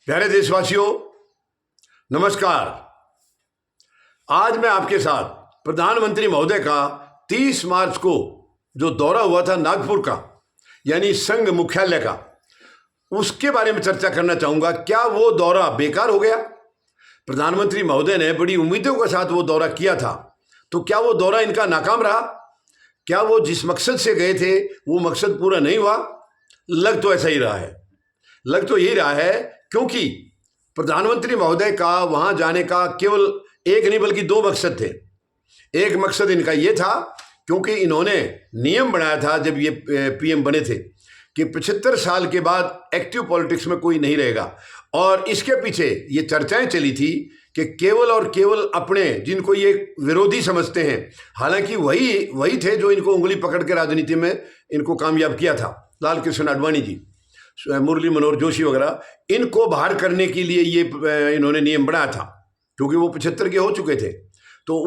प्यारे देशवासियों, नमस्कार। आज मैं आपके साथ प्रधानमंत्री महोदय का 30 मार्च को जो दौरा हुआ था नागपुर का, यानी संघ मुख्यालय का, उसके बारे में चर्चा करना चाहूँगा। क्या वो दौरा बेकार हो गया? प्रधानमंत्री महोदय ने बड़ी उम्मीदों के साथ वो दौरा किया था, तो क्या वो दौरा इनका नाकाम रहा? क्या वो जिस मकसद से गए थे वो मकसद पूरा नहीं हुआ? लग तो ऐसा ही रहा है। लग तो यही रहा है, क्योंकि प्रधानमंत्री महोदय का वहां जाने का केवल एक नहीं बल्कि दो मकसद थे। एक मकसद इनका ये था, क्योंकि इन्होंने नियम बनाया था जब ये पीएम बने थे कि 75 साल के बाद एक्टिव पॉलिटिक्स में कोई नहीं रहेगा। और इसके पीछे ये चर्चाएं चली थी कि केवल और केवल अपने जिनको ये विरोधी समझते हैं, हालांकि वही थे जो इनको उंगली पकड़ के राजनीति में इनको कामयाब किया था, लाल कृष्ण आडवाणी जी, मुरली मनोहर जोशी वगैरह, इनको बाहर करने के लिए ये इन्होंने नियम बनाया था, क्योंकि वो 75 के हो चुके थे। तो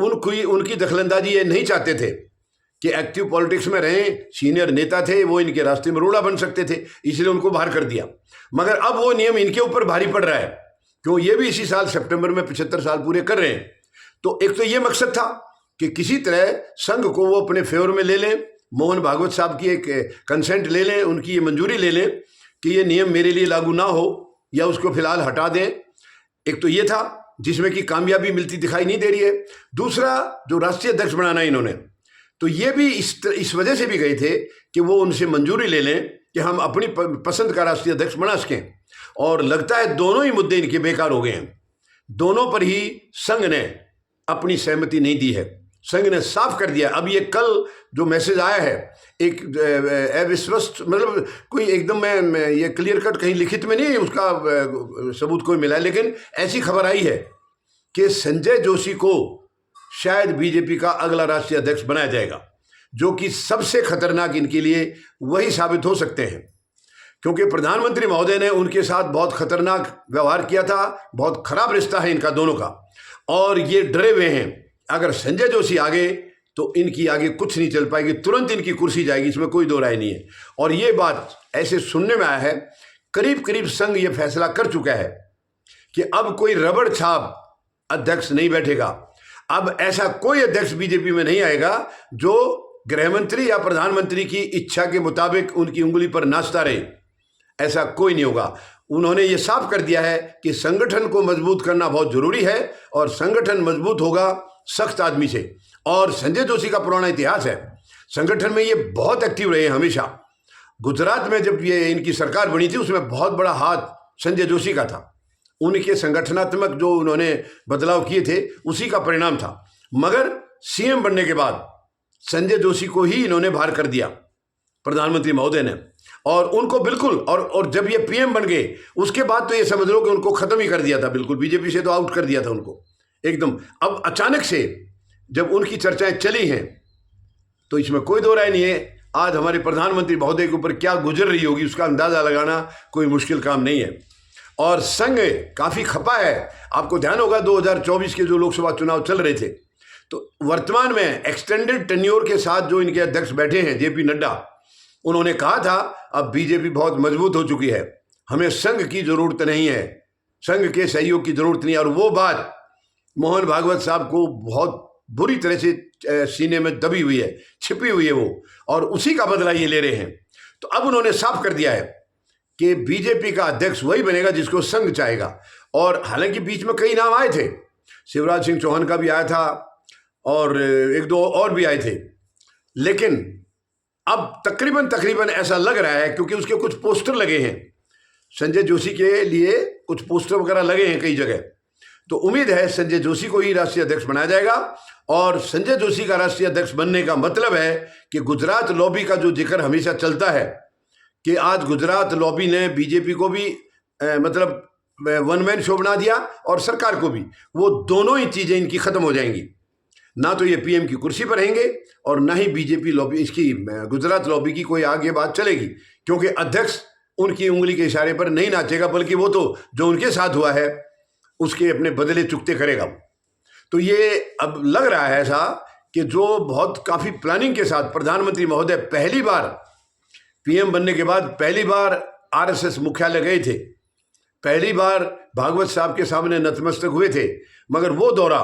उनकी दखलंदाजी ये नहीं चाहते थे कि एक्टिव पॉलिटिक्स में रहें। सीनियर नेता थे, वो इनके रास्ते में रोड़ा बन सकते थे, इसलिए उनको बाहर कर दिया। मगर अब वो नियम इनके ऊपर भारी पड़ रहा है, क्यों ये भी इसी साल सितंबर में 75 साल पूरे कर रहे हैं। तो एक तो ये मकसद था कि किसी तरह संघ को वो अपने फेवर में ले लें, मोहन भागवत साहब की एक कंसेंट ले लें, उनकी ये मंजूरी ले लें कि ये नियम मेरे लिए लागू ना हो या उसको फिलहाल हटा दें। एक तो ये था, जिसमें कि कामयाबी मिलती दिखाई नहीं दे रही है। दूसरा, जो राष्ट्रीय अध्यक्ष बनाना इन्होंने, तो ये भी इस वजह से भी गए थे कि वो उनसे मंजूरी ले लें कि हम अपनी पसंद का राष्ट्रीय अध्यक्ष बना सकें। और लगता है दोनों ही मुद्दे इनके बेकार हो गए हैं। दोनों पर ही संघ ने अपनी सहमति नहीं दी है। संघ ने साफ कर दिया। अब ये कल जो मैसेज आया है, एक अविश्वस्त, मतलब कोई एकदम मैं ये क्लियर कट कहीं लिखित में नहीं उसका सबूत कोई मिला है, लेकिन ऐसी खबर आई है कि संजय जोशी को शायद बीजेपी का अगला राष्ट्रीय अध्यक्ष बनाया जाएगा, जो कि सबसे खतरनाक इनके लिए वही साबित हो सकते हैं, क्योंकि प्रधानमंत्री महोदय ने उनके साथ बहुत खतरनाक व्यवहार किया था। बहुत खराब रिश्ता है इनका दोनों का, और ये डरे हुए हैं अगर संजय जोशी आगे तो इनकी आगे कुछ नहीं चल पाएगी, तुरंत इनकी कुर्सी जाएगी, इसमें कोई दो राय नहीं है। और ये बात ऐसे सुनने में आया है, करीब करीब संघ ये फैसला कर चुका है कि अब कोई रबड़ छाप अध्यक्ष नहीं बैठेगा। अब ऐसा कोई अध्यक्ष बीजेपी में नहीं आएगा जो गृहमंत्री या प्रधानमंत्री की इच्छा के मुताबिक उनकी उंगली पर नाचता रहे। ऐसा कोई नहीं होगा। उन्होंने ये साफ कर दिया है कि संगठन को मजबूत करना बहुत जरूरी है, और संगठन मजबूत होगा सख्त आदमी से। और संजय जोशी का पुराना इतिहास है, संगठन में ये बहुत एक्टिव रहे हैं हमेशा। गुजरात में जब ये इनकी सरकार बनी थी, उसमें बहुत बड़ा हाथ संजय जोशी का था। उनके संगठनात्मक जो उन्होंने बदलाव किए थे, उसी का परिणाम था। मगर सीएम बनने के बाद संजय जोशी को ही इन्होंने बाहर कर दिया प्रधानमंत्री महोदय ने, और उनको बिल्कुल, और जब ये पीएम बन गए उसके बाद तो ये समझ लो कि उनको खत्म ही कर दिया था, बिल्कुल बीजेपी से तो आउट कर दिया था उनको एकदम। अब अचानक से जब उनकी चर्चाएं चली हैं, तो इसमें कोई दो राय नहीं है, आज हमारे प्रधानमंत्री महोदय के ऊपर क्या गुजर रही होगी उसका अंदाजा लगाना कोई मुश्किल काम नहीं है। और संघ काफी खपा है। आपको ध्यान होगा 2024 के जो लोकसभा चुनाव चल रहे थे, तो वर्तमान में एक्सटेंडेड टेन्योर के साथ जो इनके अध्यक्ष बैठे हैं, जेपी नड्डा, उन्होंने कहा था अब बीजेपी बहुत मजबूत हो चुकी है, हमें संघ की जरूरत नहीं है, संघ के सहयोग की जरूरत नहीं है। और वो बात मोहन भागवत साहब को बहुत बुरी तरह से सीने में दबी हुई है, छिपी हुई है वो, और उसी का बदला ये ले रहे हैं। तो अब उन्होंने साफ कर दिया है कि बीजेपी का अध्यक्ष वही बनेगा जिसको संघ चाहेगा। और हालांकि बीच में कई नाम आए थे, शिवराज सिंह चौहान का भी आया था और एक दो और भी आए थे, लेकिन अब तकरीबन ऐसा लग रहा है, क्योंकि उसके कुछ पोस्टर लगे हैं, संजय जोशी के लिए कुछ पोस्टर वगैरह लगे हैं कई जगह, तो उम्मीद है संजय जोशी को ही राष्ट्रीय अध्यक्ष बनाया जाएगा। और संजय जोशी का राष्ट्रीय अध्यक्ष बनने का मतलब है कि गुजरात लॉबी का जो जिक्र हमेशा चलता है कि आज गुजरात लॉबी ने बीजेपी को भी मतलब वन मैन शो बना दिया और सरकार को भी, वो दोनों ही चीजें इनकी खत्म हो जाएंगी। ना तो ये पीएम की कुर्सी पर रहेंगे और ना ही बीजेपी लॉबी, इसकी गुजरात लॉबी की कोई आगे बात चलेगी, क्योंकि अध्यक्ष उनकी उंगली के इशारे पर नहीं नाचेगा, बल्कि वो तो जो उनके साथ हुआ है उसके अपने बदले चुकते करेगा। तो ये अब लग रहा है ऐसा कि जो बहुत काफी प्लानिंग के साथ प्रधानमंत्री महोदय पहली बार पीएम बनने के बाद पहली बार आरएसएस मुख्यालय गए थे, पहली बार भागवत साहब के सामने नतमस्तक हुए थे, मगर वो दौरा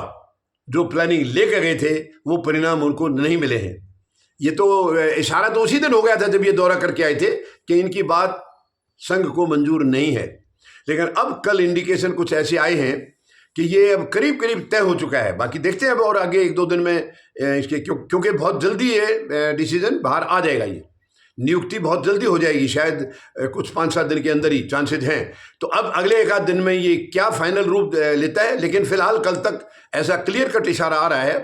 जो प्लानिंग लेकर गए थे वो परिणाम उनको नहीं मिले हैं। ये तो इशारा तो उसी दिन हो गया था जब ये दौरा करके आए थे कि इनकी बात संघ को मंजूर नहीं है। लेकिन अब कल इंडिकेशन कुछ ऐसे आए हैं कि ये अब करीब करीब तय हो चुका है। बाकी देखते हैं अब और आगे 1-2 दिन में इसके क्योंकि बहुत जल्दी ये डिसीजन बाहर आ जाएगा। ये नियुक्ति बहुत जल्दी हो जाएगी, शायद कुछ 5-7 दिन के अंदर ही चांसेज हैं। तो अब अगले 1-आध दिन में ये क्या फाइनल रूप लेता है, लेकिन फिलहाल कल तक ऐसा क्लियर कट इशारा आ रहा है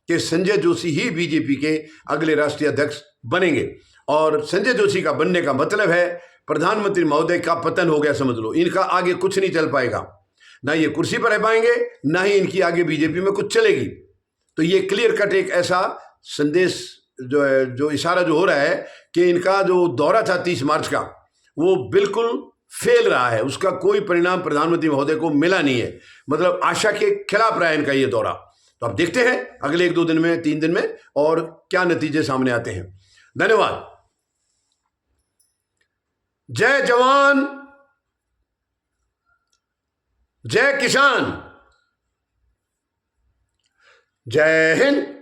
कि संजय जोशी ही बीजेपी के अगले राष्ट्रीय अध्यक्ष बनेंगे। और संजय जोशी का बनने का मतलब है प्रधानमंत्री महोदय का पतन हो गया, समझ लो। इनका आगे कुछ नहीं चल पाएगा, ना ये कुर्सी पर रह पाएंगे, ना ही इनकी आगे बीजेपी में कुछ चलेगी। तो ये क्लियर कट एक ऐसा संदेश जो इशारा जो हो रहा है कि इनका जो दौरा था 30 मार्च का वो बिल्कुल फेल रहा है, उसका कोई परिणाम प्रधानमंत्री महोदय को मिला नहीं है। मतलब आशा के खिलाफ रहा है इनका ये दौरा। तो अब देखते हैं अगले 1-2 दिन में, 3 दिन में और क्या नतीजे सामने आते हैं। धन्यवाद। जय जवान, जय किसान, जय हिंद।